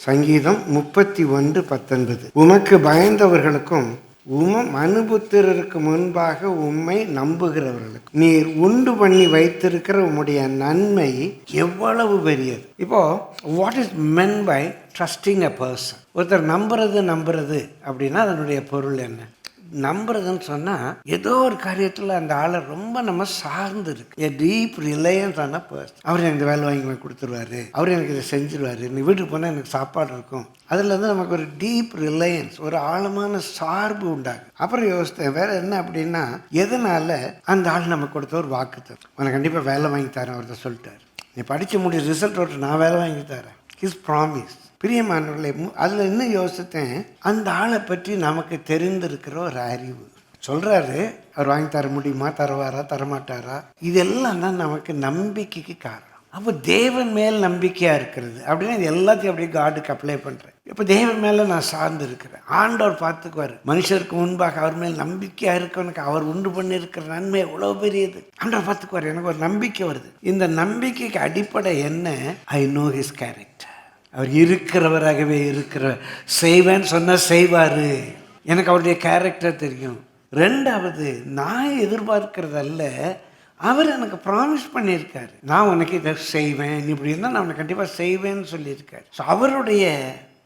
சங்கீதம் 31:19. உமக்கு பயந்தவர்களுக்கும் மனுபுத்திரருக்கு முன்பாக உம்மை நம்புகிறவர்களுக்கு நீர் உண்டு பண்ணி வைத்திருக்கிற உம்முடைய நன்மை எவ்வளவு பெரியது. இப்போ what is meant by trusting a person? ஒருத்தர் நம்புறது அப்படின்னா அதனுடைய பொருள் என்ன? நம்புறதுன்னு சொன்னால் ஏதோ ஒரு காரியத்தில் அந்த ஆளை ரொம்ப நம்ம சார்ந்து இருக்கு. ஏ டீப் ரிலையன்ஸ் ஆன பர்சன். அவர் எனக்கு வேலை வாங்கி கொடுத்துருவாரு, அவர் எனக்கு இதை செஞ்சிருவாரு, நீ வீட்டுக்கு போனால் எனக்கு சாப்பாடு இருக்கும். அதில் வந்து நமக்கு ஒரு டீப் ரிலையன்ஸ், ஒரு ஆழமான சார்பு உண்டாகும். அப்புறம் யோசித்தேன் வேற என்ன அப்படின்னா, எதனால அந்த ஆள் நமக்கு கொடுத்த ஒரு வாக்கு தரும். உனக்கு கண்டிப்பாக வேலை வாங்கி தரேன் ஒருத்தர் சொல்லிட்டாரு, நீ படித்து முடிய ரிசல்ட் விட்டு நான் வேலை வாங்கி தரேன். His promise. பிரியமானவர்களே, அதில் இன்னும் யோசித்தேன், அந்த ஆளை பற்றி நமக்கு தெரிந்திருக்கிற ஒரு அறிவு. சொல்கிறாரு, அவர் வாங்கி தர முடியுமா, தருவாரா, தரமாட்டாரா, இதெல்லாம் தான் நமக்கு நம்பிக்கைக்கு காரணம். அப்போ தேவன் மேல் நம்பிக்கையாக இருக்கிறது அப்படின்னா இது எல்லாத்தையும் அப்படியே காடுக்கு அப்ளை பண்ணுறேன். இப்போ தேவன் மேலே நான் சார்ந்து இருக்கிறேன். ஆண்டவர் பார்த்துக்குவார். மனுஷருக்கு முன்பாக அவர் மேல் நம்பிக்கையாக இருக்கவனுக்கு அவர் உண்டு பண்ணியிருக்கிற நன்மை எவ்வளோ பெரியது. ஆண்டவர் பார்த்துக்குவார். எனக்கு ஒரு நம்பிக்கை வருது. இந்த நம்பிக்கைக்கு அடிப்படை என்ன? I know his character. அவர் இருக்கிறவராகவே செய்வேன்னு சொன்னால் செய்வார். எனக்கு அவருடைய கேரக்டர் தெரியும். ரெண்டாவது, நான் எதிர்பார்க்கறதல்ல, அவர் எனக்கு ப்ராமிஸ் பண்ணியிருக்காரு, நான் உனக்கு இதை செய்வேன், இப்படி இருந்தால் நான் உனக்கு கண்டிப்பாக செய்வேன்னு சொல்லியிருக்காரு. ஸோ அவருடைய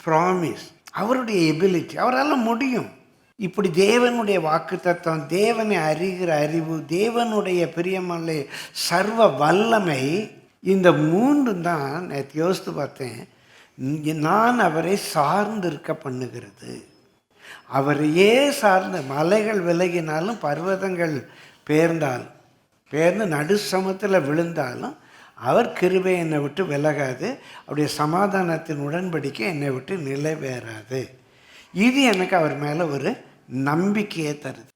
ப்ராமிஸ், அவருடைய எபிலிட்டி, அவரால் முடியும். இப்படி தேவனுடைய வாக்கு தத்துவம், தேவனை அறிகிற அறிவு, தேவனுடைய பிரியமல்ல சர்வ வல்லமை, இந்த மூன்று தான் நேற்று யோசித்து பார்த்தேன். நான் அவரை சார்ந்து இருக்க பண்ணுகிறது. அவரையே சார்ந்த மலைகள் விலகினாலும் பர்வதங்கள் பேர்ந்து நடு சமத்தில் விழுந்தாலும் அவர் கிருபை என்னை விட்டு விலகாது, அவருடைய சமாதானத்தின் உடன்படிக்கை என்னை விட்டு நிலைவேறாது. இது எனக்கு அவர் மேலே ஒரு நம்பிக்கையை தருது.